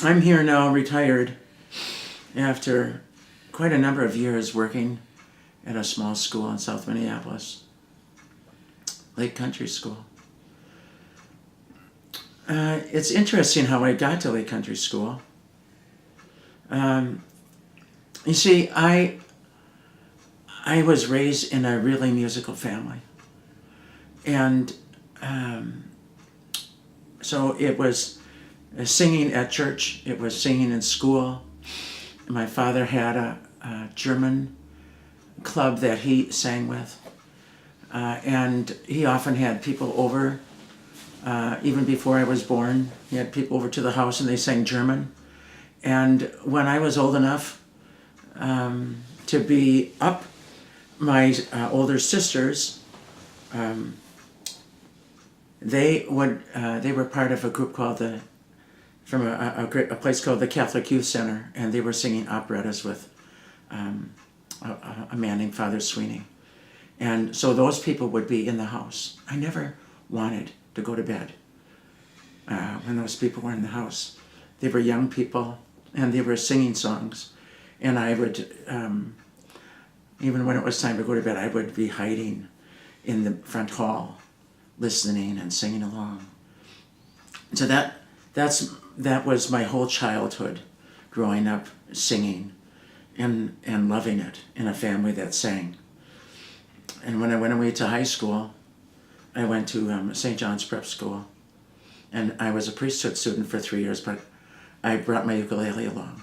I'm here now, retired, after quite a number of years working at a small school in South Minneapolis, Lake Country School. It's interesting how I got to Lake Country School. You see, I was raised in a really musical family. And so it was singing at church, it was singing in school. My father had a German club that he sang with. And he often had people over, even before I was born. He had people over to the house and they sang German. And when I was old enough to be up, my older sisters, they were part of a group called from a place called the Catholic Youth Center, and they were singing operettas with a man named Father Sweeney. And so those people would be in the house. I never wanted to go to bed when those people were in the house. They were young people, and they were singing songs. And I would, even when it was time to go to bed, I would be hiding in the front hall, listening and singing along. So that was my whole childhood, growing up singing and loving it in a family that sang. And when I went away to high school, I went to St. John's Prep School, and I was a priesthood student for 3 years, but I brought my ukulele along,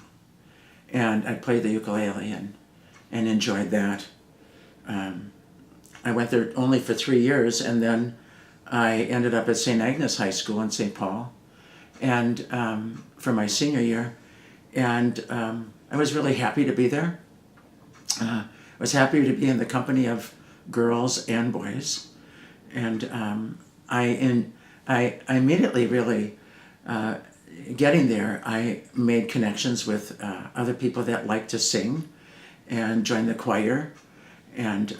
and I played the ukulele and enjoyed that. I went there only for 3 years, and then I ended up at St. Agnes High School in St. Paul, and for my senior year, and I was really happy to be there. I was happy to be in the company of girls and boys, and I immediately really, getting there, I made connections with other people that liked to sing, and joined the choir, and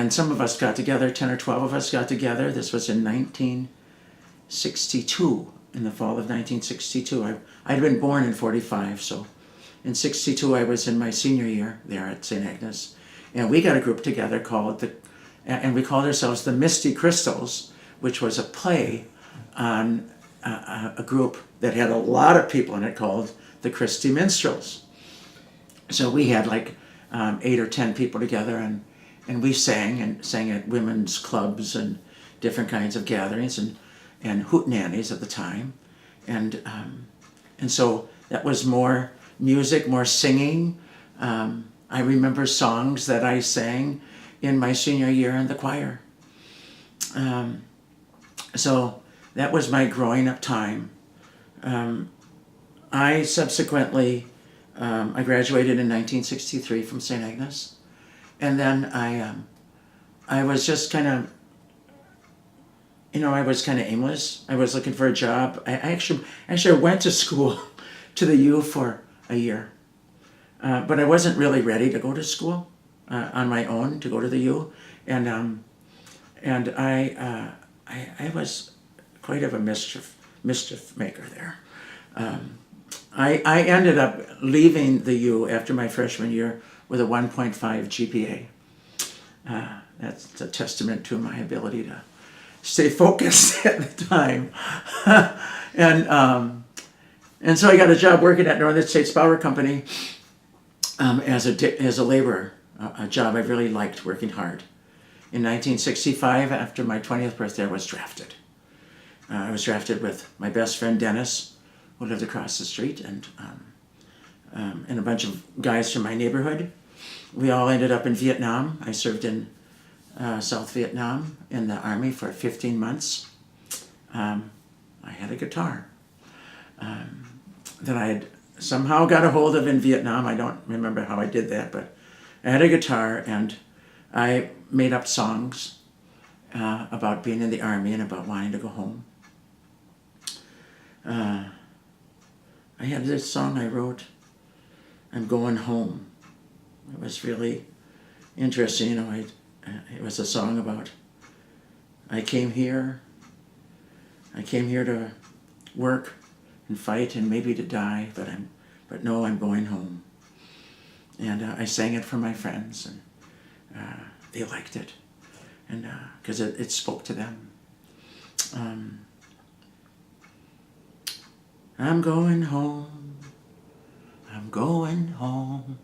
some of us got together, 10 or 12 of us got together. This was in 1962, in the fall of 1962. I'd been born in 45, so in 62 I was in my senior year there at St. Agnes. And we got a group together and we called ourselves the Misty Crystals, which was a play on a group that had a lot of people in it called the Christy Minstrels. So we had like 8 or 10 people together, and we sang at women's clubs and different kinds of gatherings and hootenannies at the time. And so that was more music, more singing. I remember songs that I sang in my senior year in the choir. So that was my growing up time. I subsequently, I graduated in 1963 from St. Agnes. And then I was just kind of, I was kind of aimless. I was looking for a job. I actually went to school, to the U for a year. But I wasn't really ready to go to school on my own, to go to the U. And I was quite of a mischief maker there. I ended up leaving the U after my freshman year with a 1.5 GPA. That's a testament to my ability to stay focused at the time. And so I got a job working at Northern States Power Company as a laborer, a job I really liked, working hard. In 1965, after my 20th birthday, I was drafted. I was drafted with my best friend Dennis, who lived across the street, and a bunch of guys from my neighborhood. We all ended up in Vietnam. I served in South Vietnam in the Army for 15 months. I had a guitar that I had somehow got a hold of in Vietnam. I don't remember how I did that, but I had a guitar, and I made up songs about being in the Army and about wanting to go home. I had this song I wrote, I'm Going Home. It was really interesting, it was a song about, I came here to work and fight and maybe to die, but no, I'm going home. And I sang it for my friends, and they liked it, and because it spoke to them. I'm going home, I'm going home,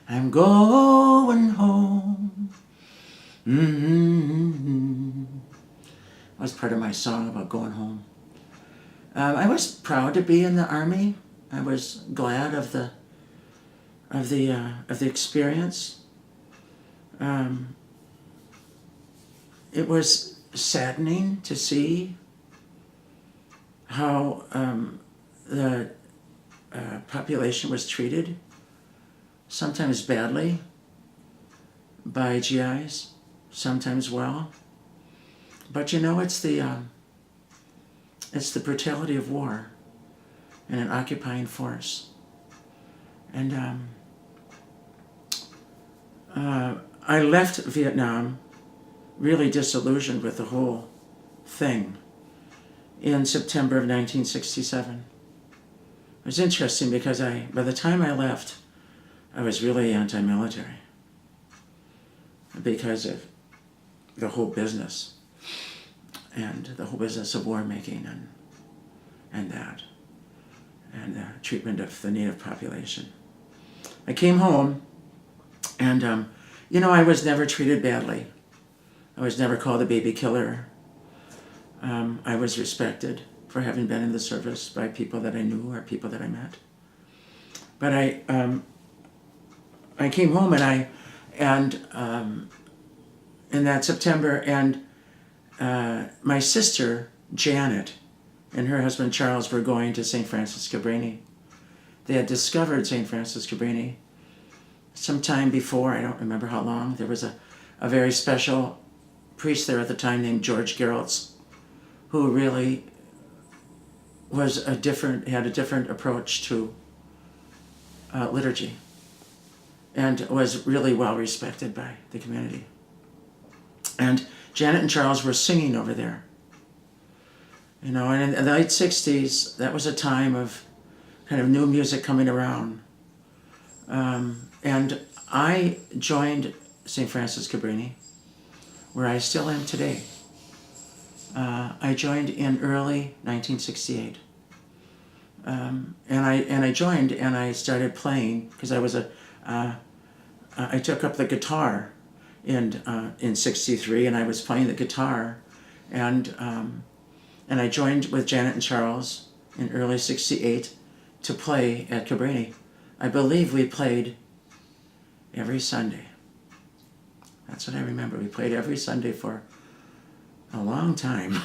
I'm going home. That was part of my song about going home. I was proud to be in the Army. I was glad of the experience. It was saddening to see how the population was treated, sometimes badly by GIs, sometimes well. But you know, it's the brutality of war and an occupying force. And I left Vietnam really disillusioned with the whole thing in September of 1967. It was interesting because by the time I left, I was really anti-military because of the whole business and the whole business of war making and the treatment of the native population. I came home and, I was never treated badly. I was never called a baby killer. I was respected for having been in the service by people that I knew or people that I met. But I came home in that September, and my sister Janet and her husband Charles were going to St. Francis Cabrini. They had discovered St. Francis Cabrini sometime before, I don't remember how long. There was a very special priest there at the time named George Gerolds, who really had a different approach to liturgy and was really well respected by the community. And Janet and Charles were singing over there. And in the late 60s, that was a time of kind of new music coming around. And I joined St. Francis Cabrini, where I still am today. I joined in early 1968. And I joined and I started playing because I took up the guitar in 63, and I was playing the guitar, and I joined with Janet and Charles in early 68 to play at Cabrini. I believe we played every Sunday. That's what I remember. We played every Sunday for a long time.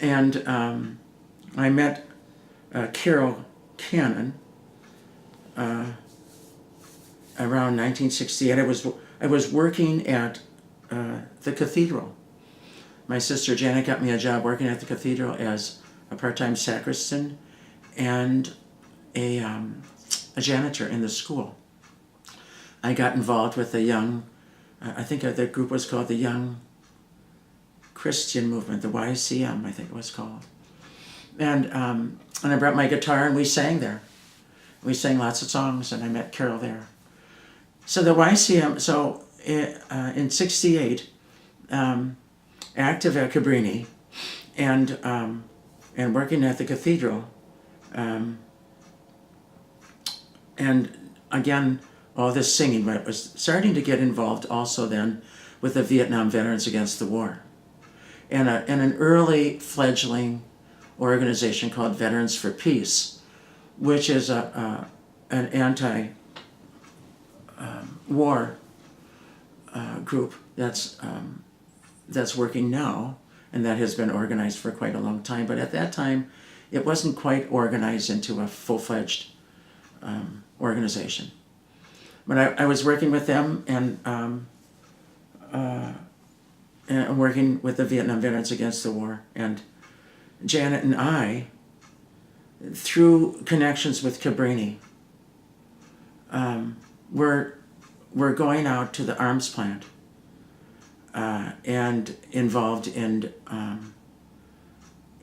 And I met Carol Cannon around 1968. I was working at the cathedral. My sister Janet got me a job working at the cathedral as a part-time sacristan and a janitor in the school. I got involved with the young, I think the group was called the Young Christian Movement, the YCM, I think it was called. And I brought my guitar and we sang there. We sang lots of songs, and I met Carol there. So the YCM, in 68, active at Cabrini and working at the cathedral, and again, all this singing, but was starting to get involved also then with the Vietnam Veterans Against the War, and an early fledgling organization called Veterans for Peace, which is an anti-war group that's working now, and that has been organized for quite a long time. But at that time, it wasn't quite organized into a full-fledged organization. But I was working with them and working with the Vietnam Veterans Against the War. And Janet and I, through connections with Cabrini, we're going out to the arms plant and involved in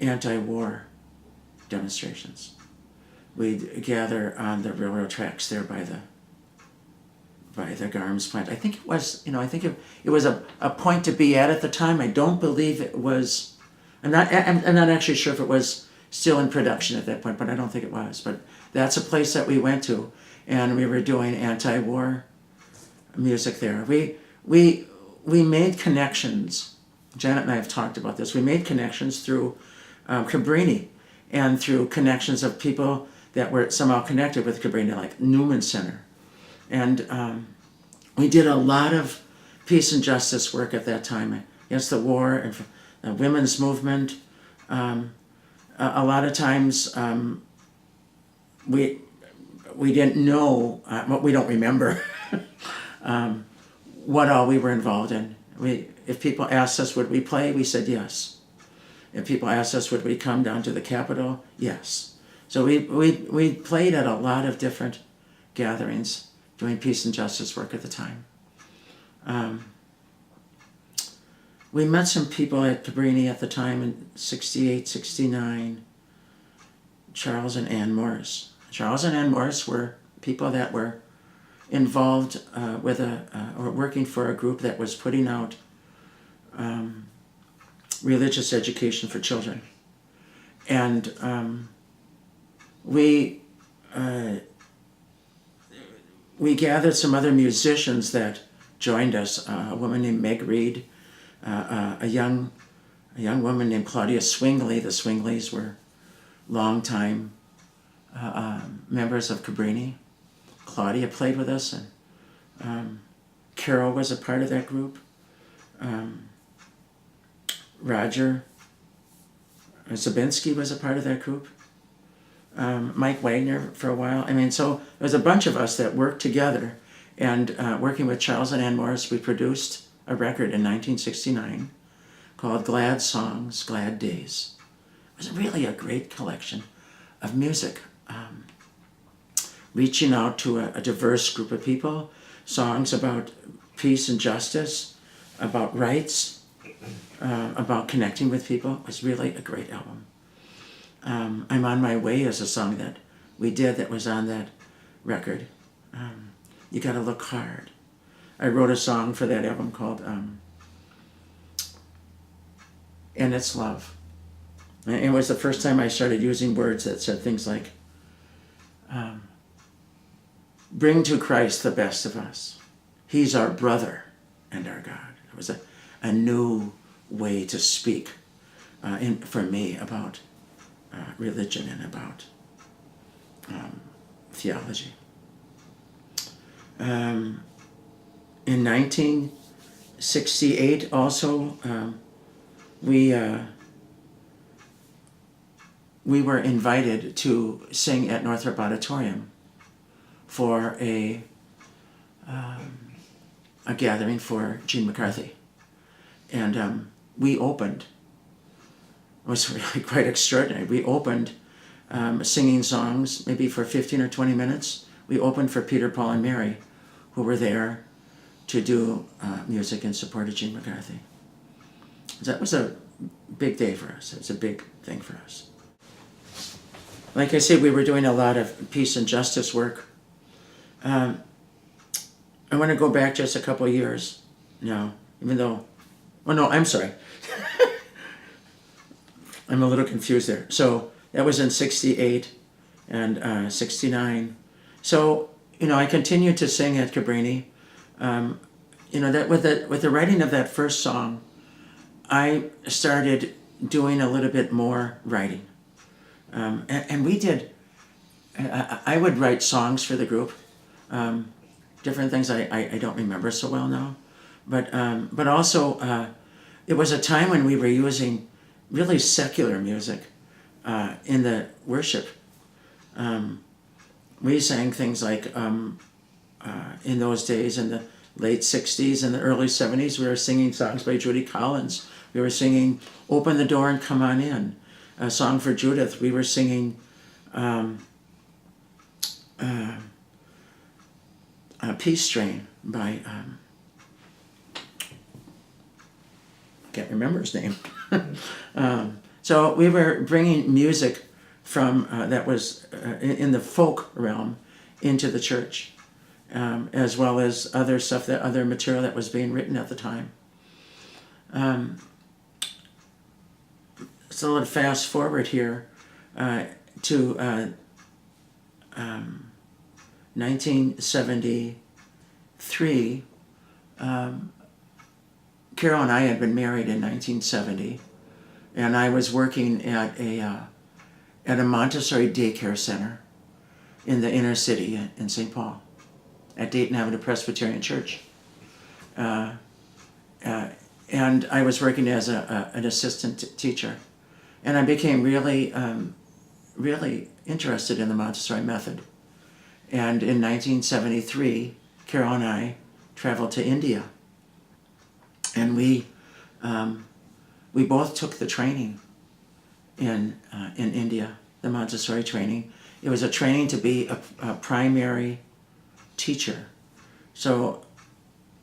anti-war demonstrations. We'd gather on the railroad tracks there by the Garms plant. I think it was, it was a point to be at the time. I don't believe it was. I'm not actually sure if it was still in production at that point, but I don't think it was. But that's a place that we went to, and we were doing anti-war music there. We made connections. Janet and I have talked about this. We made connections through Cabrini, and through connections of people that were somehow connected with Cabrini, like Newman Center. And we did a lot of peace and justice work at that time against the war and the women's movement. A lot of times we didn't know, we don't remember what all we were involved in. If people asked us would we play, we said yes. If people asked us would we come down to the Capitol, yes. So we played at a lot of different gatherings doing peace and justice work at the time. We met some people at Cabrini at the time in 68, 69, Charles and Ann Morris. Charles and Ann Morris were people that were involved with or working for a group that was putting out religious education for children. And we gathered some other musicians that joined us. A woman named Meg Reed, a young woman named Claudia Swingley. The Swingleys were longtime members of Cabrini. Claudia played with us, and Carol was a part of that group. Roger Zabinski was a part of that group. Mike Wagner for a while. So there was a bunch of us that worked together, and working with Charles and Ann Morris, we produced a record in 1969 called Glad Songs, Glad Days. It was really a great collection of music, reaching out to a diverse group of people, songs about peace and justice, about rights, about connecting with people. It was really a great album. I'm on My Way is a song that we did that was on that record. You Gotta Look Hard. I wrote a song for that album called And It's Love. And it was the first time I started using words that said things like, bring to Christ the best of us. He's our brother and our God. It was a new way to speak for me about religion and about theology. In 1968 also, we were invited to sing at Northrop Auditorium for a gathering for Gene McCarthy. And we opened. It was really quite extraordinary. We opened singing songs maybe for 15 or 20 minutes. We opened for Peter, Paul, and Mary, who were there to do music in support of Gene McCarthy. That was a big day for us. It was a big thing for us. Like I said, we were doing a lot of peace and justice work. I want to go back just a couple of years now, even though, I'm sorry. I'm a little confused there. So that was in 68 and 69. So, I continued to sing at Cabrini. That with the writing of that first song, I started doing a little bit more writing. And we did, I would write songs for the group, different things I don't remember so well now. But also, it was a time when we were using really secular music in the worship. We sang things like, in those days, in the late 60s and the early 70s, we were singing songs by Judy Collins. We were singing Open the Door and Come On In, a song for Judith. We were singing Peace Train by, can't remember his name. So we were bringing music from that was in the folk realm into the church, as well as other stuff, that other material that was being written at the time. So let's fast forward here to 1973. Carol and I had been married in 1970, and I was working at a Montessori daycare center in the inner city in St. Paul, at Dayton Avenue Presbyterian Church. And I was working as an assistant teacher. And I became really, really interested in the Montessori method. And in 1973, Carol and I traveled to India. And we both took the training in India, the Montessori training. It was a training to be a primary teacher. So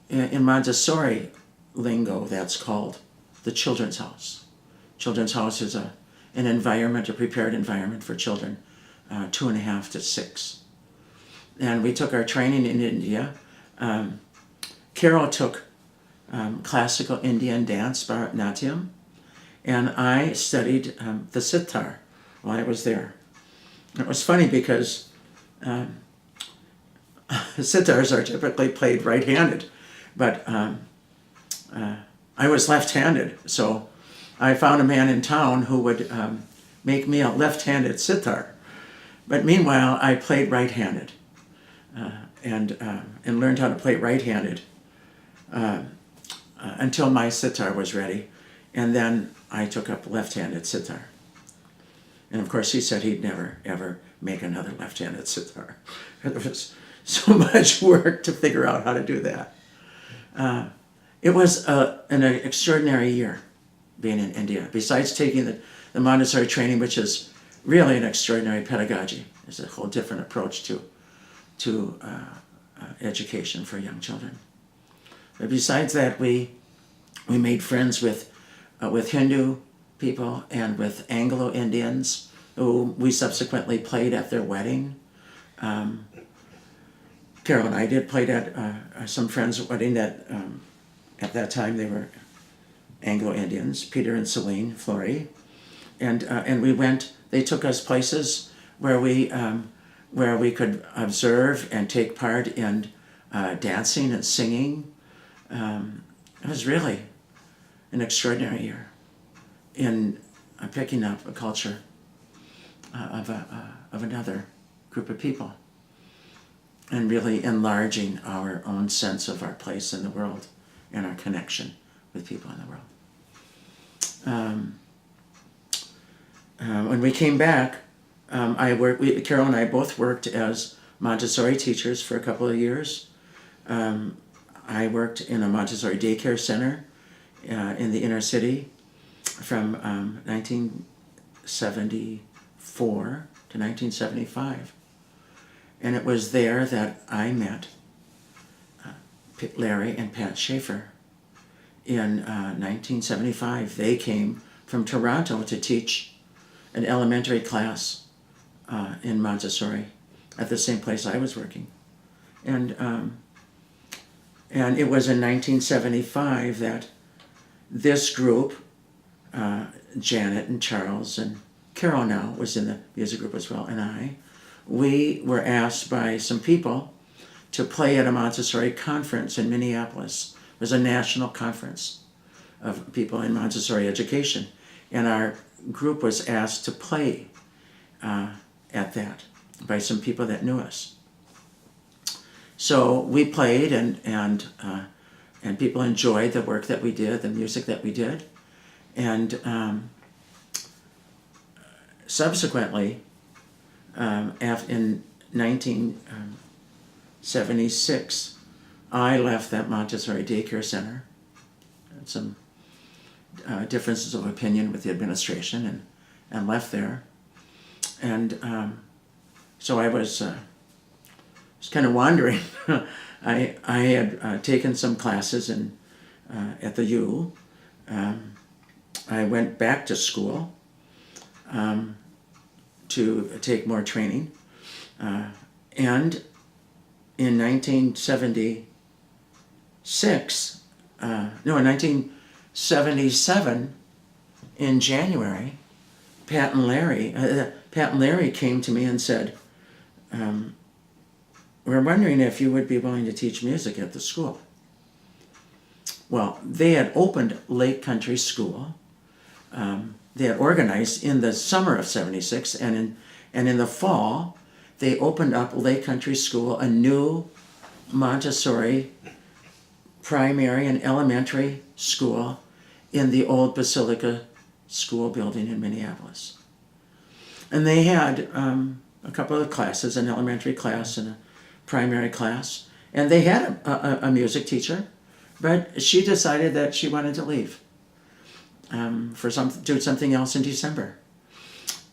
in Montessori lingo, that's called the children's house. Children's house is an environment, a prepared environment for children 2.5 to 6. And we took our training in India. Carol took classical Indian dance, Bharatanatyam, and I studied the sitar while I was there. It was funny because sitars are typically played right-handed, but I was left-handed, so I found a man in town who would make me a left-handed sitar. But meanwhile, I played right-handed and learned how to play right-handed until my sitar was ready. And then I took up left-handed sitar. And of course, he said he'd never, ever make another left-handed sitar. There was so much work to figure out how to do that. It was an extraordinary year being in India. Besides taking the Montessori training, which is really an extraordinary pedagogy. There's a whole different approach to education for young children. But besides that, we made friends with Hindu people and with Anglo-Indians who we subsequently played at their wedding. Carol and I did play at some friends' wedding that at that time they were Anglo-Indians, Peter and Celine Flory, and we went. They took us places where we could observe and take part in dancing and singing. It was really an extraordinary year in picking up a culture of another group of people and really enlarging our own sense of our place in the world and our connection with people in the world. When we came back, Carol and I both worked as Montessori teachers for a couple of years. I worked in a Montessori daycare center in the inner city from 1974 to 1975. And it was there that I met Larry and Pat Schaefer. In 1975, they came from Toronto to teach an elementary class in Montessori at the same place I was working. And it was in 1975 that this group, Janet and Charles and Carol now was in the music group as well, and we were asked by some people to play at a Montessori conference in Minneapolis. It was a national conference of people in Montessori education, and our group was asked to play at that by some people that knew us. So we played, and people enjoyed the work that we did, the music that we did, and subsequently, in 1976, I left that Montessori daycare center. Had some differences of opinion with the administration, and left there. And so I was kind of wandering. I had taken some classes at the U. I went back to school to take more training. And in 1977, in January, Pat and Larry came to me and said, we're wondering if you would be willing to teach music at the school. Well, they had opened Lake Country School. They had organized in the summer of '76, and in the fall, they opened up Lake Country School, a new Montessori primary and elementary school in the old Basilica School building in Minneapolis. And they had a couple of classes, an elementary class and a primary class, and they had a music teacher, but she decided that she wanted to leave do something else in December.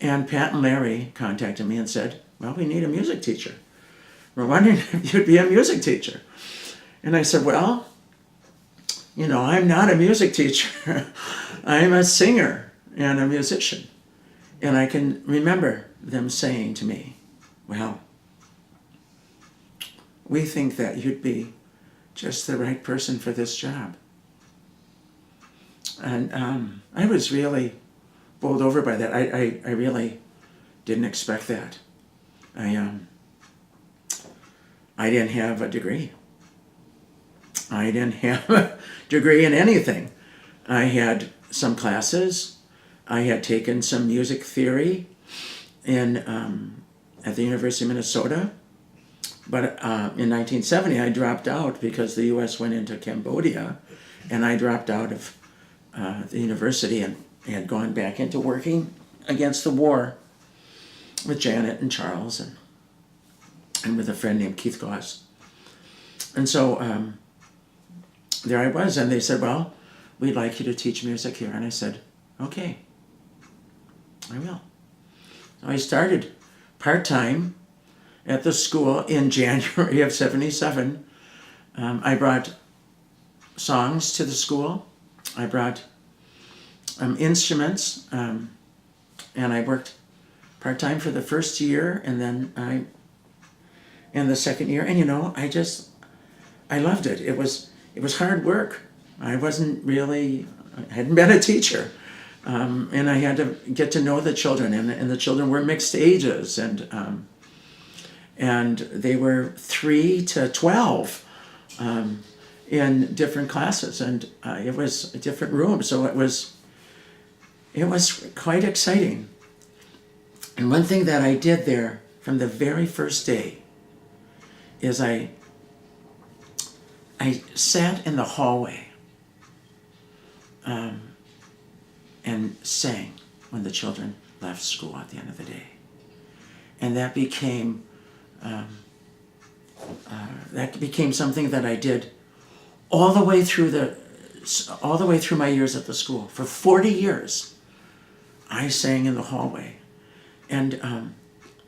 And Pat and Larry contacted me and said, well, we need a music teacher. We're wondering if you'd be a music teacher. And I said, well, I'm not a music teacher. I'm a singer and a musician. And I can remember them saying to me, well, we think that you'd be just the right person for this job. And I was really bowled over by that. I really didn't expect that. I didn't have a degree. I didn't have a degree in anything. I had some classes. I had taken some music theory at the University of Minnesota. But in 1970, I dropped out because the U.S. went into Cambodia, and I dropped out of the university and had gone back into working against the war with Janet and Charles and with a friend named Keith Goss. And so there I was, and they said, well, we'd like you to teach music here. And I said, okay, I will. So I started part-time at the school in January of '77. I brought songs to the school. I brought instruments, and I worked part-time for the first year, and then the second year, and I loved it. It was hard work. I hadn't been a teacher, and I had to get to know the children, and the children were mixed ages, and they were 3 to 12 in different classes, and it was a different room, so it was quite exciting. And one thing that I did there from the very first day is I sat in the hallway and sang when the children left school at the end of the day, and that became something that I did all the way through my years at the school. For 40 years, I sang in the hallway, and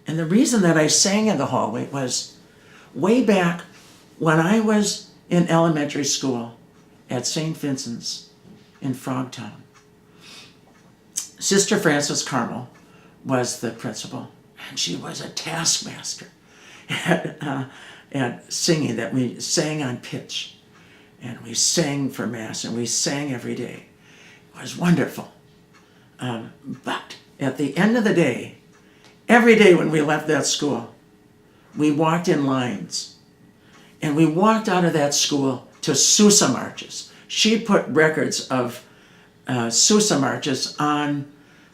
the reason that I sang in the hallway was way back when I was in elementary school at St. Vincent's in Frogtown. Sister Frances Carmel was the principal, and she was a taskmaster at singing, that we sang on pitch, and we sang for Mass, and we sang every day. It was wonderful. But at the end of the day, every day when we left that school, we walked in lines, and we walked out of that school to Sousa marches. She put records of Sousa marches on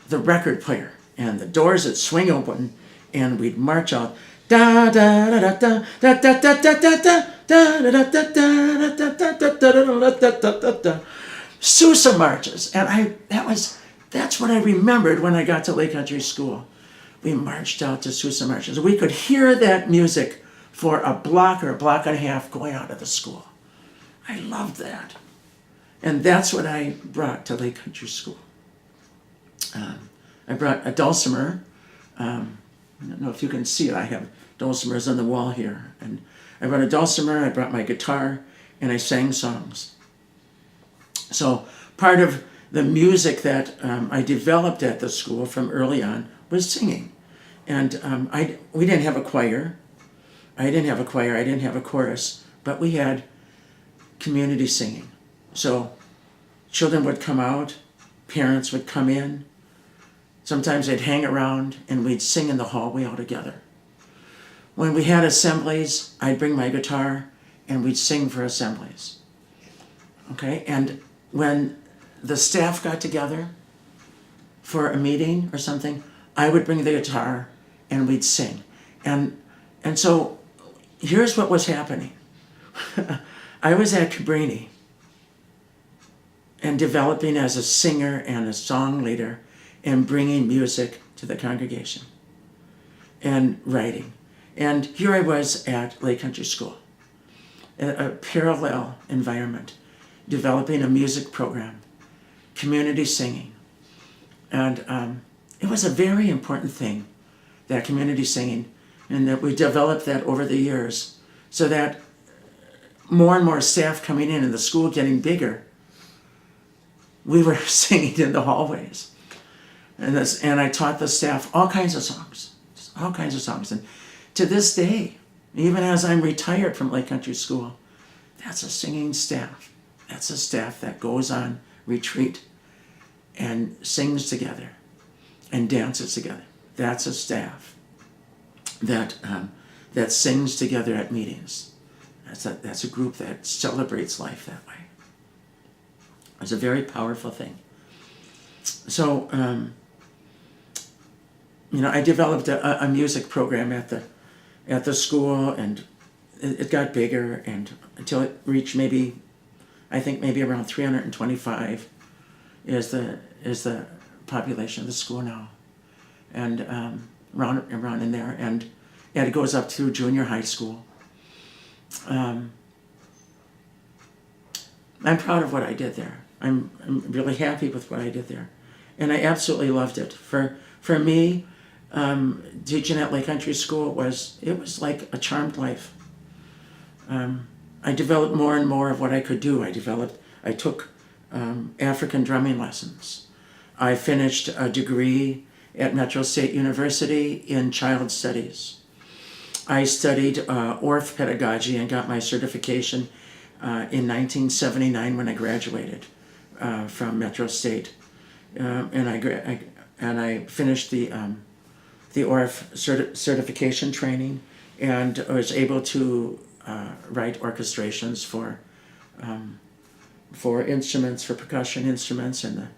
the record player, and the doors would swing open, and we'd march out. Da da da da da da da da da da da da da da. Sousa marches, and that's what I remembered when I got to Lake Country School. We marched out to Sousa marches. We could hear that music for a block or a block and a half going out of the school. I loved that. And that's what I brought to Lake Country School. I brought a dulcimer. I don't know if you can see it. I have dulcimers on the wall here. And I brought a dulcimer, I brought my guitar, and I sang songs. So part of the music that I developed at the school from early on was singing. And we didn't have a choir. I didn't have a choir. I didn't have a chorus. But we had community singing. So children would come out, parents would come in. Sometimes they'd hang around and we'd sing in the hallway all together. When we had assemblies, I'd bring my guitar and we'd sing for assemblies. Okay? And when the staff got together for a meeting or something, I would bring the guitar and we'd sing. And so here's what was happening. I was at Cabrini and developing as a singer and a song leader and bringing music to the congregation and writing. And here I was at Lake Country School, a parallel environment, developing a music program, community singing. And it was a very important thing, that community singing, and that we developed that over the years so that more and more staff coming in and the school getting bigger, we were singing in the hallways. And I taught the staff all kinds of songs. And to this day, even as I'm retired from Lake Country School, that's a singing staff. That's a staff that goes on retreat and sings together and dances together. That's a staff that sings together at meetings. That's a group that celebrates life that way. It's a very powerful thing. So, I developed a music program at the school, and it got bigger, and until it reached maybe around 325 is the population of the school now, and around in there, and it goes up through junior high school. I'm proud of what I did there. I'm really happy with what I did there, and I absolutely loved it. For me, teaching at Lake Country School was like a charmed life. I developed more and more of what I could do. I took African drumming lessons. I finished a degree at Metro State University in child studies. I studied Orff pedagogy and got my certification in 1979 when I graduated from Metro State, and I finished the Orff certification training, and I was able to write orchestrations for instruments, for percussion instruments, and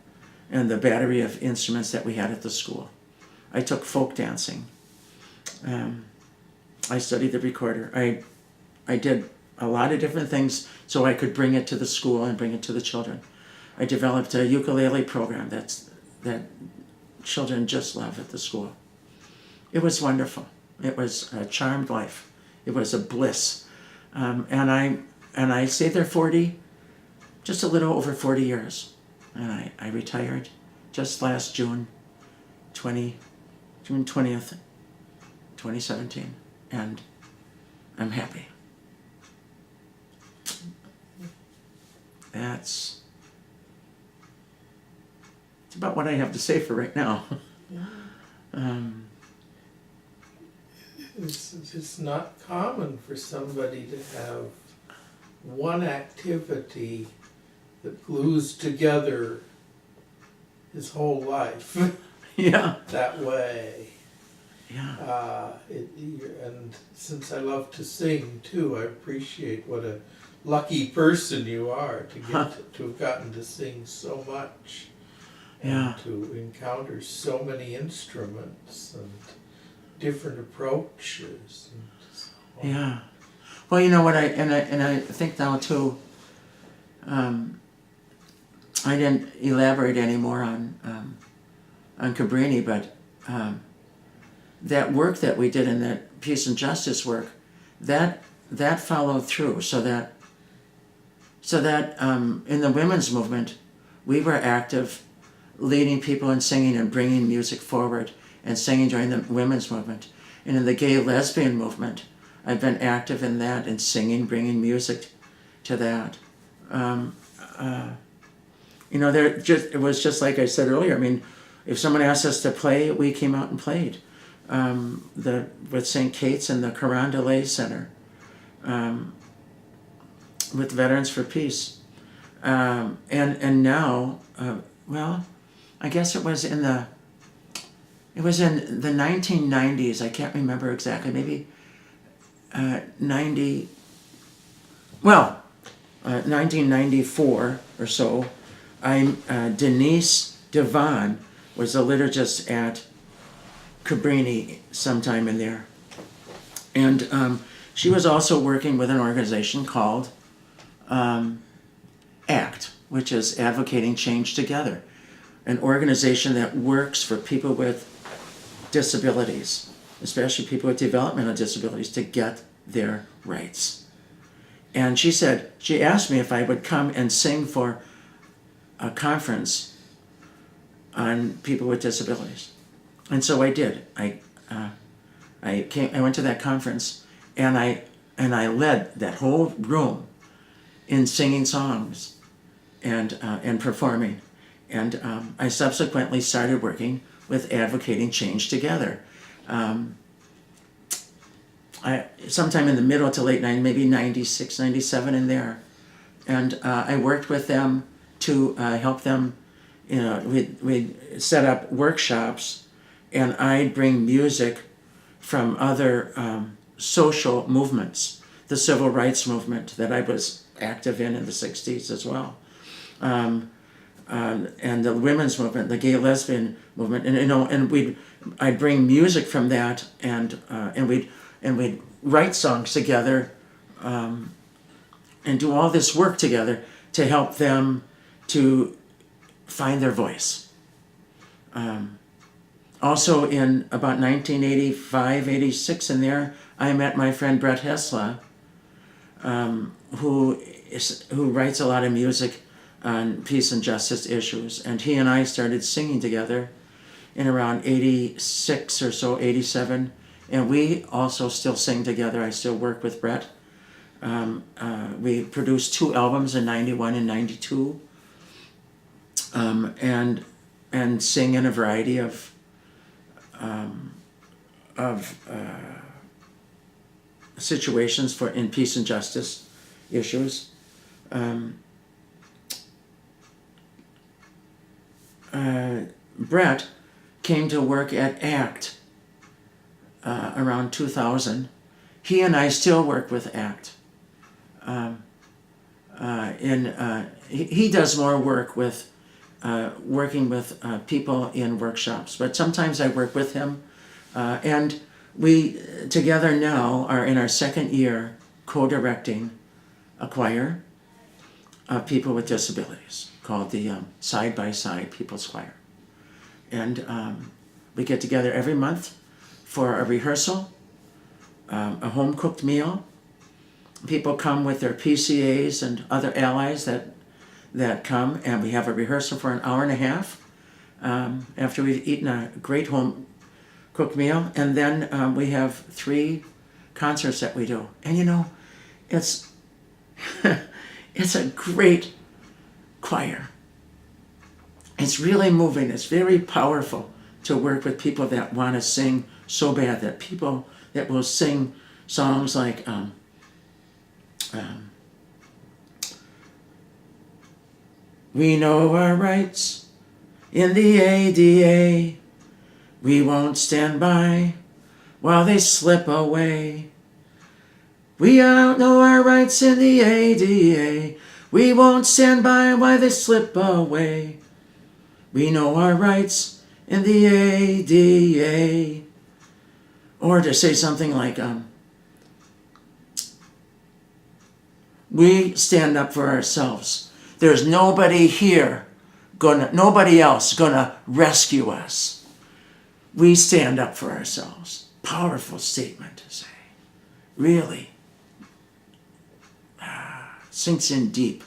the battery of instruments that we had at the school. I took folk dancing. I studied the recorder. I did a lot of different things so I could bring it to the school and bring it to the children. I developed a ukulele program that children just love at the school. It was wonderful. It was a charmed life. It was a bliss. And I stayed there just a little over 40 years. And I retired just last June 20th, 2017. And I'm happy. It's about what I have to say for right now. It's not common for somebody to have one activity that glues together his whole life. Yeah. That way. Yeah. And since I love to sing too, I appreciate what a lucky person you are to have gotten to sing so much. Yeah. And to encounter so many instruments and different approaches. And so on. Yeah. Well, you know what I think now too. I didn't elaborate anymore on Cabrini, but that work that we did in that peace and justice work, that followed through, so that in the women's movement, we were active, leading people in singing and bringing music forward and singing during the women's movement. And in the gay lesbian movement, I've been active in that and singing, bringing music to that. You know, it was just like I said earlier. I mean, if someone asked us to play, we came out and played. With St. Kate's and the Carondelet Center, with Veterans for Peace, and now, well, I guess it was in the 1990s. I can't remember exactly. Maybe 90. Well, 1994 or so. Denise Devon was a liturgist at Cabrini sometime in there. And she was also working with an organization called ACT, which is Advocating Change Together, an organization that works for people with disabilities, especially people with developmental disabilities, to get their rights. And she asked me if I would come and sing for a conference on people with disabilities. And so I did. I went to that conference, and I led that whole room in singing songs and performing. And I subsequently started working with Advocating Change Together. Sometime in the middle to late 90s, maybe 96, 97 in there. And I worked with them to help them. You know, we'd set up workshops, and I'd bring music from other social movements, the civil rights movement that I was active in the 60s as well, and the women's movement, the gay lesbian movement, and I'd bring music from that, and we'd write songs together, and do all this work together to help them to find their voice. Also in about 1985, 86 in there, I met my friend Brett Hesla, who writes a lot of music on peace and justice issues. And he and I started singing together in around 86 or so, 87. And we also still sing together. I still work with Brett. We produced 2 albums in 91 and 92. And sing in a variety of situations in peace and justice issues. Brett came to work at ACT around 2000. He and I still work with ACT. He does more work with working with people in workshops, but sometimes I work with him, and we together now are in our second year co-directing a choir of people with disabilities called the Side by Side People's Choir. And we get together every month for a rehearsal, a home-cooked meal. People come with their PCAs and other allies that come, and we have a rehearsal for an hour and a half after we've eaten a great home-cooked meal. And then we have 3 concerts that we do. And you know, it's it's a great choir. It's really moving. It's very powerful to work with people that want to sing so bad, that people that will sing songs like we know our rights in the ADA. We won't stand by while they slip away. We know our rights in the ADA. We won't stand by while they slip away. We know our rights in the ADA. Or to say something like, we stand up for ourselves. There's nobody else gonna rescue us. We stand up for ourselves. Powerful statement to say. Really sinks in deep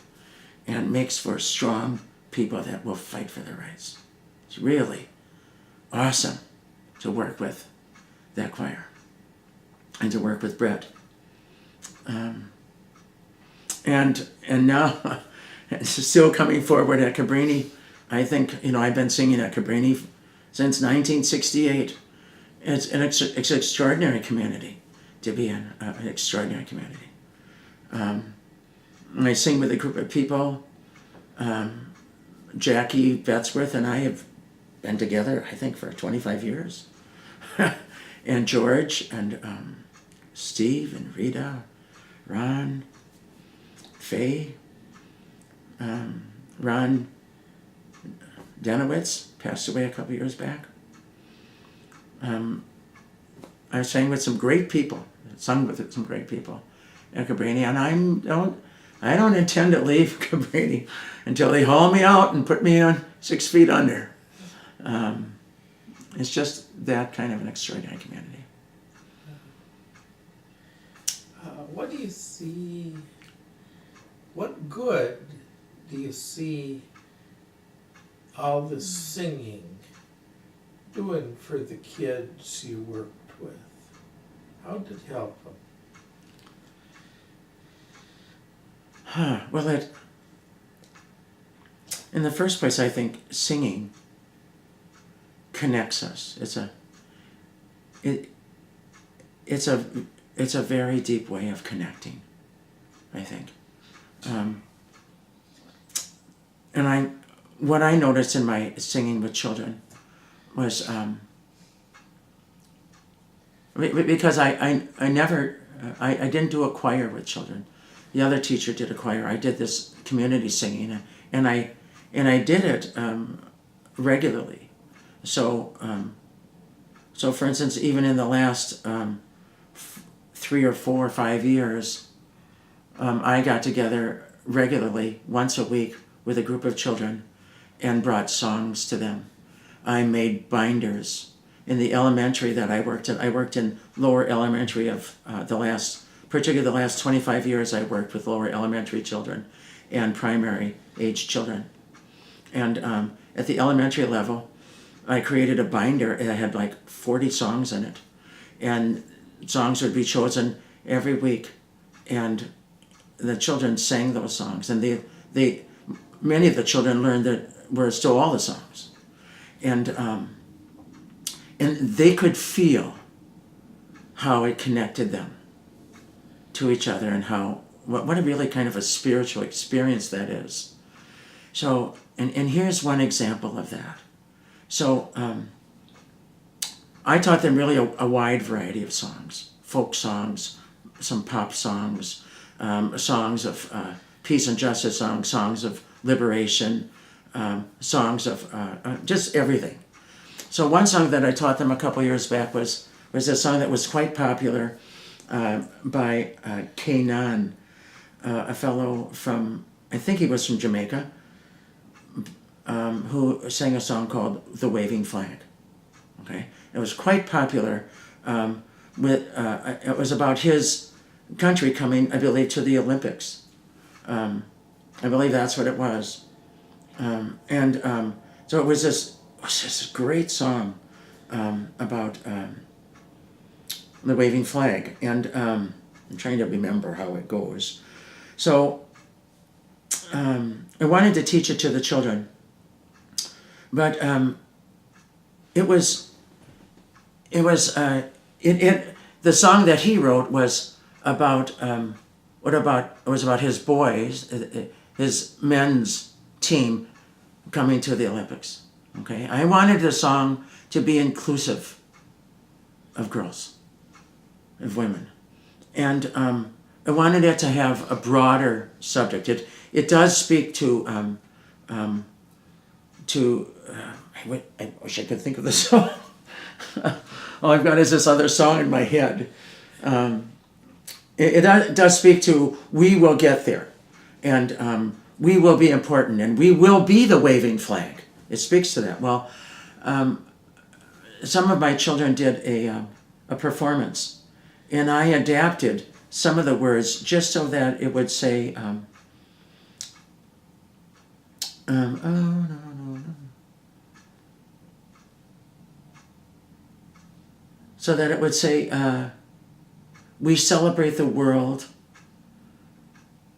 and makes for strong people that will fight for their rights. It's really awesome to work with that choir and to work with Brett. And now It's still coming forward at Cabrini. I think, I've been singing at Cabrini since 1968. It's an extraordinary community to be in, an extraordinary community. I sing with a group of people. Jackie Betzworth and I have been together, I think, for 25 years. And George and Steve and Rita, Ron, Faye, Ron Denowitz passed away a couple years back. I sang with some great people, sung with some great people at Cabrini, and I don't intend to leave Cabrini until they haul me out and put me on 6 feet under. It's just that kind of an extraordinary community. What do you see, what good do you see all the singing doing for the kids you worked with? How did it help them? Well, in the first place, I think singing connects us. It's a very deep way of connecting, I think. And what I noticed in my singing with children was because I didn't do a choir with children. The other teacher did a choir. I did this community singing, and I did it regularly. So for instance, even in the last 3 or 4 or 5 years, I got together regularly once a week with a group of children and brought songs to them. I made binders. In the elementary that I worked in lower elementary of particularly the last 25 years I worked with lower elementary children and primary age children. And at the elementary level, I created a binder that had like 40 songs in it. And songs would be chosen every week. And the children sang those songs. And many of the children learned that were still all the songs. And they could feel how it connected them to each other and what a really kind of a spiritual experience that is. So, and here's one example of that. So, I taught them really a wide variety of songs, folk songs, some pop songs, songs of peace and justice songs of liberation, songs of just everything. So one song that I taught them a couple years back was a song that was quite popular by Kainan, a fellow from, I think he was from Jamaica, who sang a song called The Waving Flag. Okay, it was quite popular. It was about his country coming, I believe, to the Olympics. I believe that's what it was. So it was this great song about the waving flag, and I'm trying to remember how it goes. So I wanted to teach it to the children, but the song that he wrote was about his boys, his men's team coming to the Olympics. Okay, I wanted the song to be inclusive of girls, of women, and I wanted it to have a broader subject. It does speak to I wish I could think of the song. All I've got is this other song in my head. It does speak to we will get there, and we will be important, and we will be the waving flag. It speaks to that. Well, some of my children did a performance, and I adapted some of the words just so that it would say, oh, no. So that it would say, we celebrate the world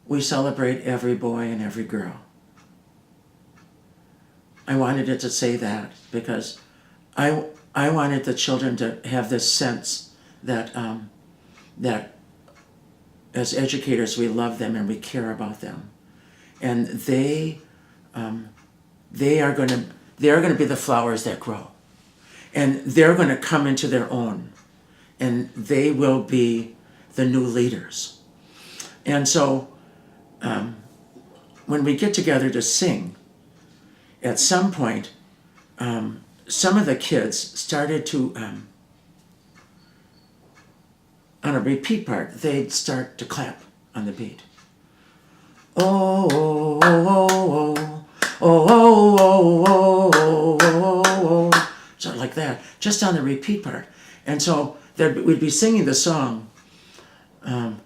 we celebrate every boy and every girl. I wanted it to say that because I wanted the children to have this sense that that as educators we love them and we care about them, and they are going to be the flowers that grow, and they're going to come into their own, and they will be the new leaders. And so when we get together to sing, at some point, some of the kids started to, on a repeat part, they'd start to clap on the beat. Oh, oh, oh, oh, oh, oh, oh, oh, oh, oh, sort of like that, just on the repeat part. And so we'd be singing the song,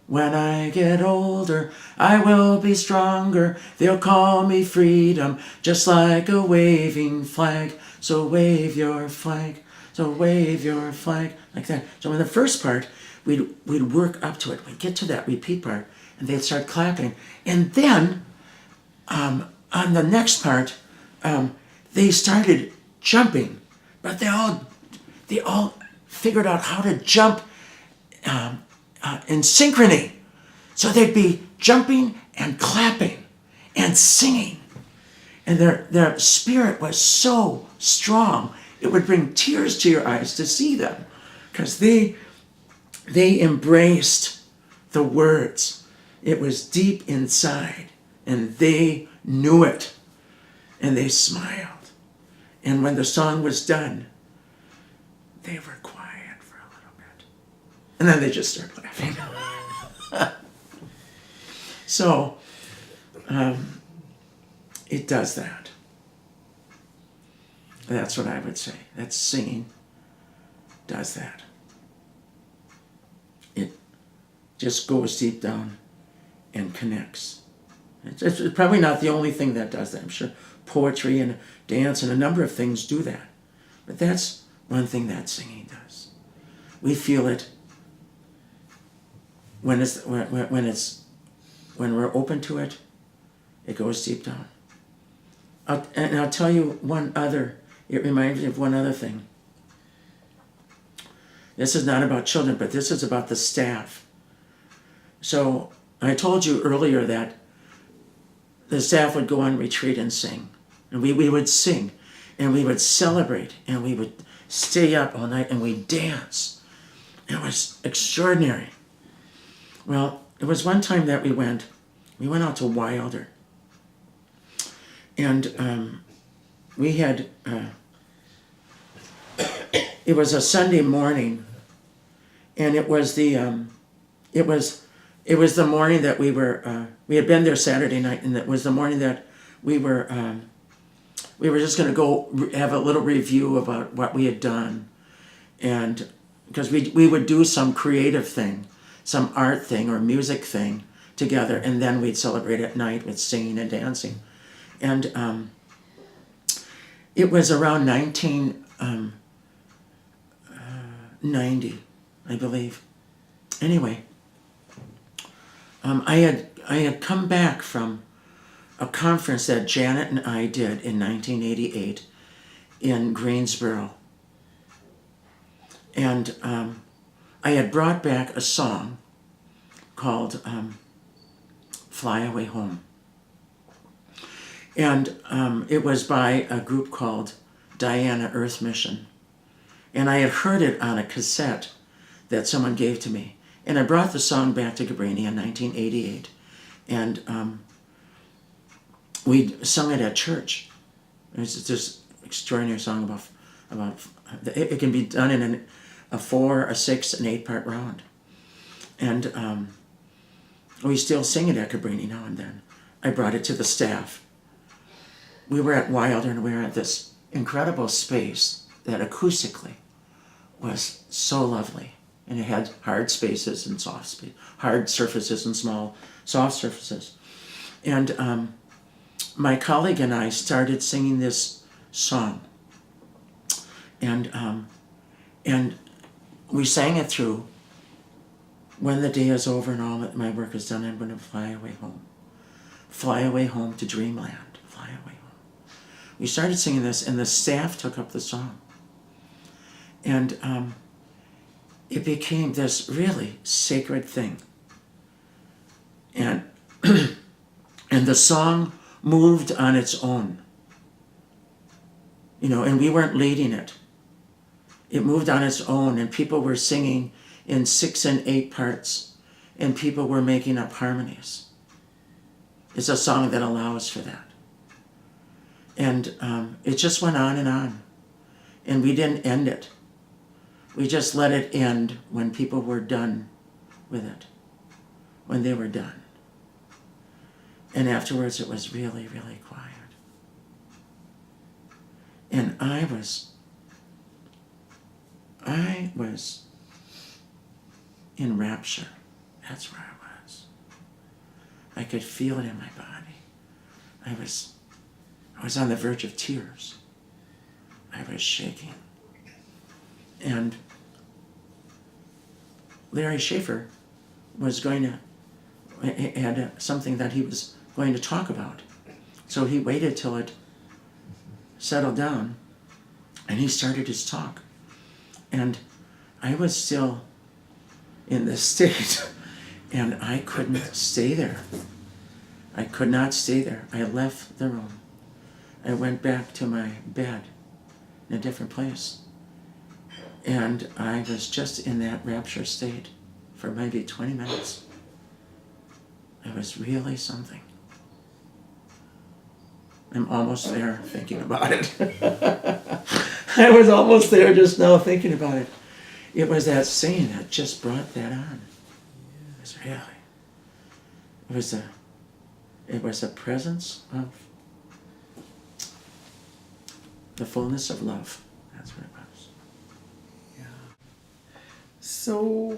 when I get older, I will be stronger. They'll call me freedom, just like a waving flag. So wave your flag, so wave your flag, like that. So in the first part, we'd work up to it. We'd get to that repeat part, and they'd start clapping. And then, on the next part, they started jumping, but they all figured out how to jump in synchrony. So they'd be jumping and clapping and singing. And their spirit was so strong, it would bring tears to your eyes to see them, because they embraced the words. It was deep inside, and they knew it, and they smiled. And when the song was done, they were quiet for a little bit. And then they just started laughing. So, it does that. That's what I would say. That singing does that. It just goes deep down and connects. It's probably not the only thing that does that. I'm sure poetry and dance and a number of things do that. But that's one thing that singing does. We feel it when we're open to it. It goes deep down. And I'll tell you it reminds me of one other thing. This is not about children, but this is about the staff. So I told you earlier that the staff would go on retreat and sing. And we would sing, and we would celebrate, and we would stay up all night, and we'd dance. It was extraordinary. Well, it was one time that we went out to Wilder. And we had, it was a Sunday morning, and it was the morning that we had been there Saturday night, and it was the morning that we were just going to go have a little review about what we had done, and because we would do some creative thing, some art thing or music thing together, and then we'd celebrate at night with singing and dancing. And it was around 1990, I believe. Anyway, I had come back from a conference that Janet and I did in 1988 in Greensboro. And I had brought back a song called Fly Away Home. And it was by a group called Diana Earth Mission. And I had heard it on a cassette that someone gave to me. And I brought the song back to Cabrini in 1988. And we sung it at church. It's this extraordinary song about it can be done in a 4, a 6, an 8-part round. And we still sing it at Cabrini now and then. I brought it to the staff. We were at Wilder, and we were at this incredible space that acoustically was so lovely. And it had hard spaces and soft space, hard surfaces and small soft surfaces. And my colleague and I started singing this song. And we sang it through when the day is over and all my work is done, I'm going to fly away home. Fly away home to dreamland. Fly away home. We started singing this, and the staff took up the song. And it became this really sacred thing. And, and the song moved on its own. You know, and we weren't leading it. It moved on its own, and people were singing in 6 and 8 parts, and people were making up harmonies. It's a song that allows for that. And it just went on, and we didn't end it. We just let it end when people were done with it, when they were done. And afterwards it was really, really quiet. And I was in rapture. That's where I was. I could feel it in my body. I was on the verge of tears. I was shaking. And Larry Schaefer was going to, had something that he was going to talk about. So he waited till it settled down, and he started his talk. And I was still in this state, and I couldn't stay there. I could not stay there. I left the room. I went back to my bed in a different place. And I was just in that rapture state for maybe 20 minutes. It was really something. I'm almost there thinking about it. I was almost there just now thinking about it. It was that singing that just brought that on. It was really. It was a presence of the fullness of love. That's what it was. Yeah. So,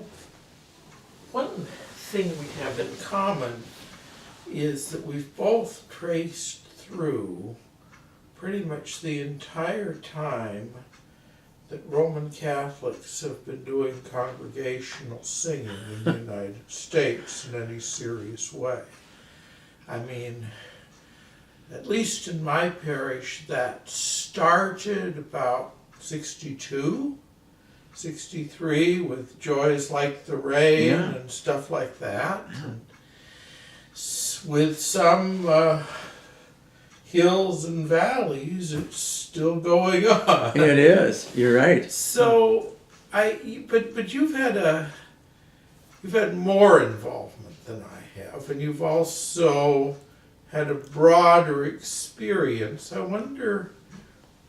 one thing we have in common is that we've both traced through pretty much the entire time that Roman Catholics have been doing congregational singing in the United States in any serious way. I mean, at least in my parish, that started about 62, 63 with Joys Like the Rain and stuff like that. And with some hills and valleys, it's still going on. It is. You're right. So, but you've had more involvement than I have, and you've also had a broader experience. I wonder,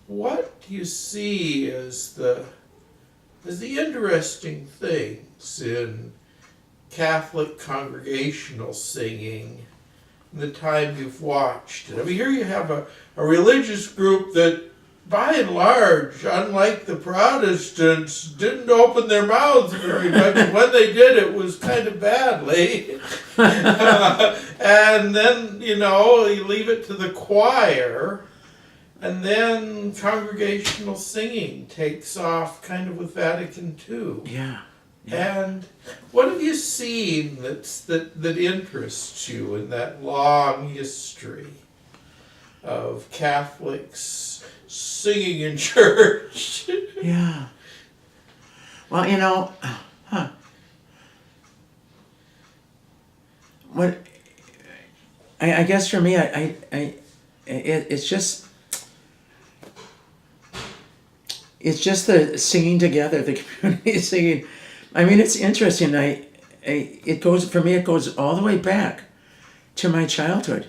what you see as the interesting things in Catholic congregational singing in the time you've watched it. I mean, here you have a religious group that, by and large, unlike the Protestants, didn't open their mouths very much. And when they did, it was kind of badly. And then, you leave it to the choir. And then congregational singing takes off kind of with Vatican II. Yeah. And what have you seen that interests you in that long history of Catholics singing in church? Yeah. Well, what I guess for me, it's just the singing together, the community singing. I mean, it's interesting. It goes all the way back to my childhood.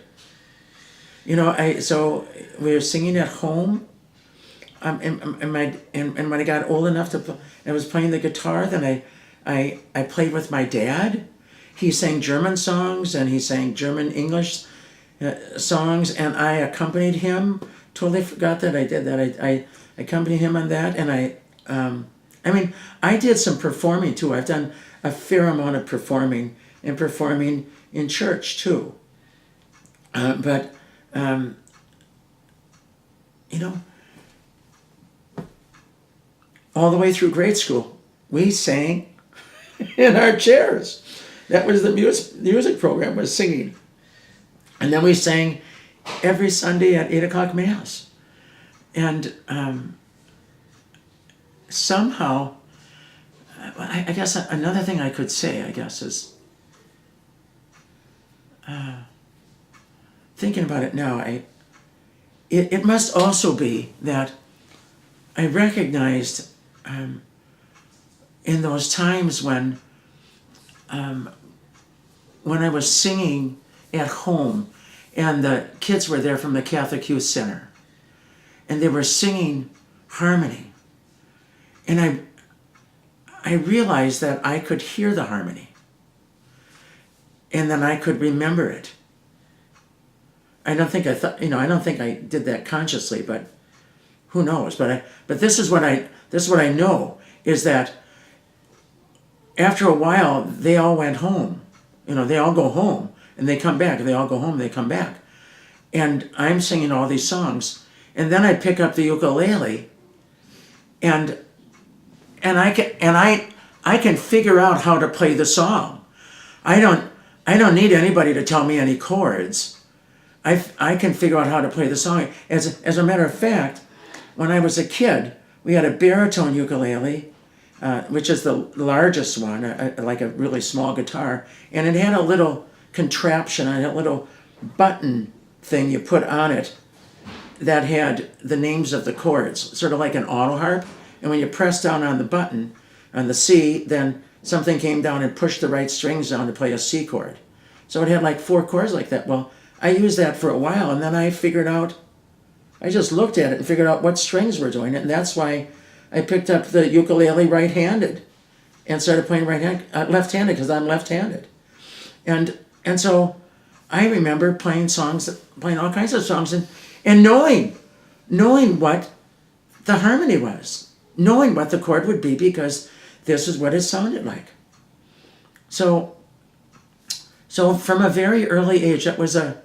So we were singing at home. And when I got old enough to, I was playing the guitar. Then I played with my dad. He sang German songs and he sang German English songs, and I accompanied him. Totally forgot that I did that. I accompanied him on that, and I did some performing too. I've done a fair amount of performing in church too. But all the way through grade school, we sang in our chairs. That was the music program, was singing. And then we sang every Sunday at 8 o'clock Mass. And somehow, I guess another thing I could say, I guess, is thinking about it now, it must also be that I recognized in those times when I was singing at home and the kids were there from the Catholic Youth Center and they were singing harmony, and I realized that I could hear the harmony and then I could remember it. I don't think I did that consciously, but who knows? But this is what I know, is that after a while they all went home. They all go home and they come back. They all go home, they come back. And I'm singing all these songs, and then I pick up the ukulele and I can figure out how to play the song. I don't need anybody to tell me any chords. I can figure out how to play the song. As a matter of fact, when I was a kid, we had a baritone ukulele, which is the largest one, like a really small guitar, and it had a little contraption, a little button thing you put on it that had the names of the chords, sort of like an auto harp. And when you press down on the button, on the C, then something came down and pushed the right strings down to play a C chord. So it had like 4 chords like that. Well, I used that for a while, and then I just looked at it and figured out what strings were doing it, and that's why I picked up the ukulele right-handed and started playing left-handed, because I'm left-handed. And so I remember playing all kinds of songs and knowing what the harmony was, knowing what the chord would be, because this is what it sounded like. So from a very early age, that was a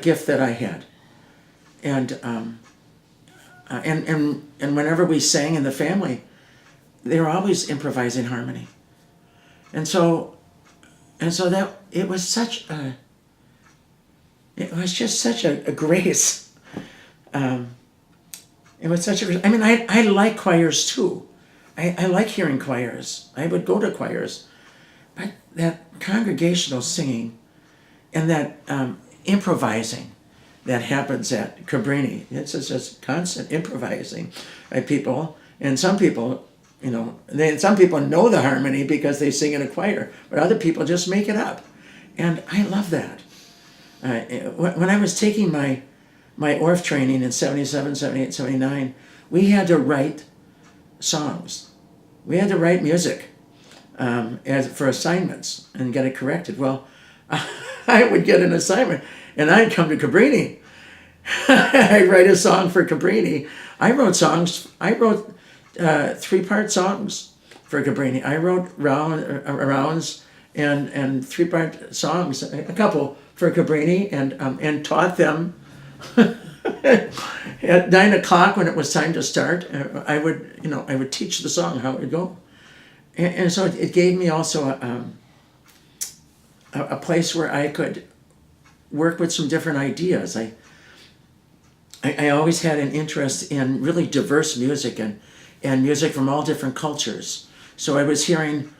gift that I had, and whenever we sang in the family, they were always improvising harmony, and so that it was just such a grace. It was such a. I mean, I like choirs too. I like hearing choirs. I would go to choirs, but that congregational singing and that improvising that happens at Cabrini, it's just constant improvising by people. And some people, some people know the harmony because they sing in a choir, but other people just make it up. And I love that. When I was taking my ORF training in 77, 78, 79, we had to write songs. We had to write music for assignments and get it corrected. Well, I would get an assignment and I'd come to Cabrini. I'd write a song for Cabrini. I wrote 3-part songs for Cabrini. I wrote rounds and 3-part songs, a couple for Cabrini, and taught them. At 9 o'clock when it was time to start, I would teach the song how it would go, and so it gave me also a place where I could work with some different ideas. I always had an interest in really diverse music and music from all different cultures. So I was hearing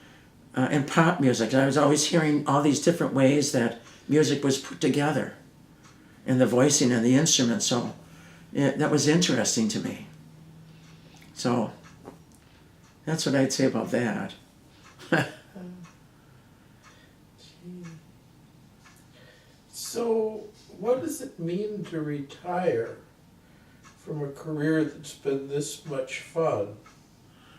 in pop music, I was always hearing all these different ways that music was put together, and the voicing and the instruments. So that was interesting to me. So that's what I'd say about that. So what does it mean to retire from a career that's been this much fun?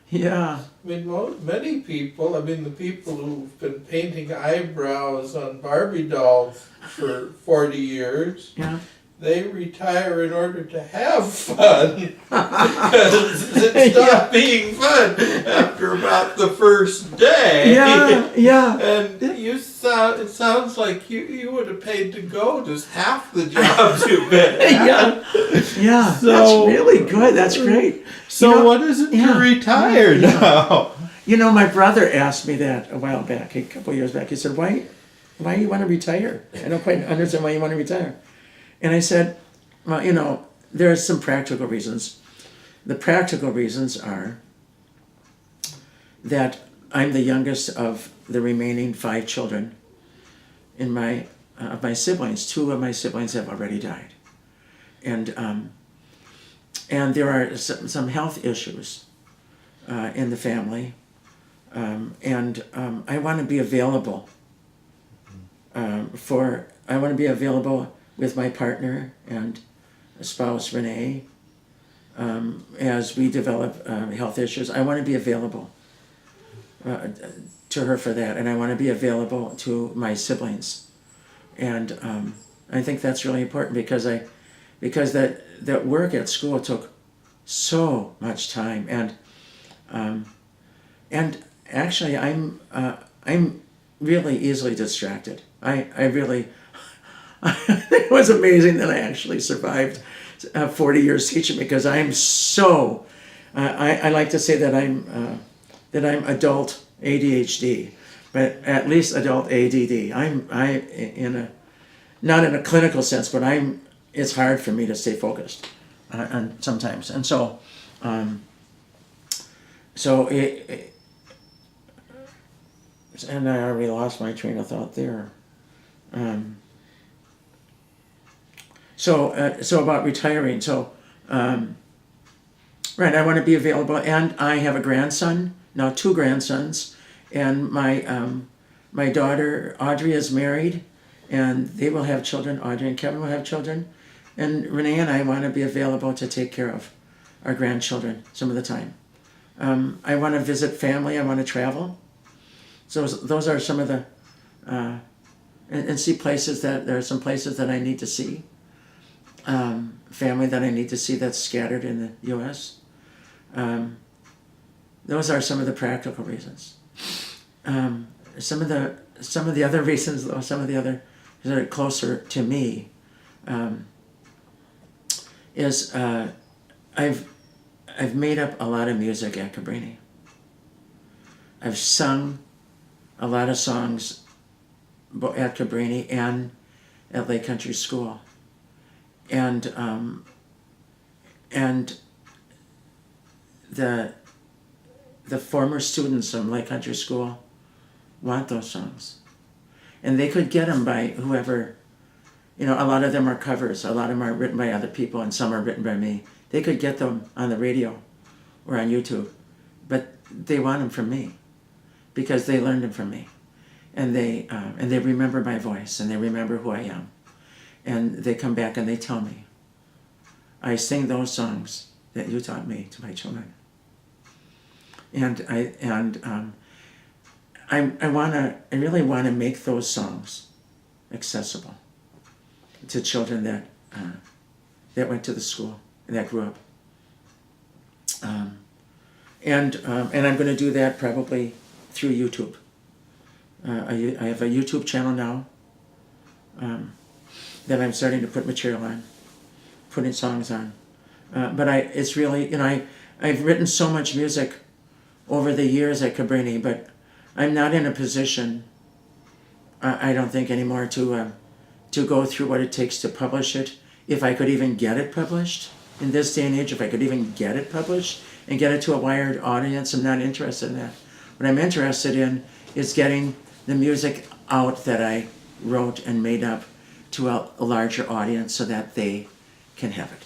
Yeah. I mean, many people, the people who've been painting eyebrows on Barbie dolls for 40 years, Yeah. they retire in order to have fun, because it stopped being fun after about the first day. Yeah. And it sounds like you would have paid to go just half the jobs you've been at. Yeah. So, that's really good. That's great. So what is it to retire now? You know, my brother asked me that a while back, a couple of years back. He said, why you want to retire? I don't quite understand why you want to retire. And I said, well, you know, there are some practical reasons. The practical reasons are that I'm the youngest of the remaining 5 children in my siblings. 2 of my siblings have already died. And there are some health issues in the family. I want to be available I want to be available with my partner and spouse Renee as we develop health issues. I want to be available to her for that, and I want to be available to my siblings. And I think that's really important because that work at school took so much time, and actually I'm really easily distracted. I really it was amazing that I actually survived 40 years teaching because I'm so I like to say that I'm adult ADHD, but at least adult ADD. Not in a clinical sense, but it's hard for me to stay focused and sometimes. And so and I already lost my train of thought there. So about retiring. Right, I want to be available, and I have a grandson now, 2 grandsons, and my daughter Audrey is married, and they will have children. Audrey and Kevin will have children, and Renee and I want to be available to take care of our grandchildren some of the time. I want to visit family. I want to travel. So those are some of the and see places there are some places that I need to see. Family that I need to see that's scattered in the U.S. Those are some of the practical reasons. Some of the other reasons, though, some of the other that are closer to me, is I've made up a lot of music at Cabrini. I've sung a lot of songs at Cabrini and at Lake Country School. And the former students from Lake Country School want those songs. And they could get them by whoever, you know, a lot of them are covers, a lot of them are written by other people, and some are written by me. They could get them on the radio or on YouTube, but they want them from me because they learned them from me. And they remember my voice, and they remember who I am. And they come back and they tell me, I sing those songs that you taught me to my children. And I really want to make those songs accessible to children that went to the school, that grew up. And I'm going to do that probably through YouTube. I have a YouTube channel now that I'm starting to put material on, putting songs on. But it's really, you know, I've written so much music over the years at Cabrini, but I'm not in a position, I don't think anymore, to go through what it takes to publish it. If I could even get it published in this day and age, if I could even get it published and get it to a wired audience, I'm not interested in that. What I'm interested in is getting the music out that I wrote and made up to a larger audience so that they can have it.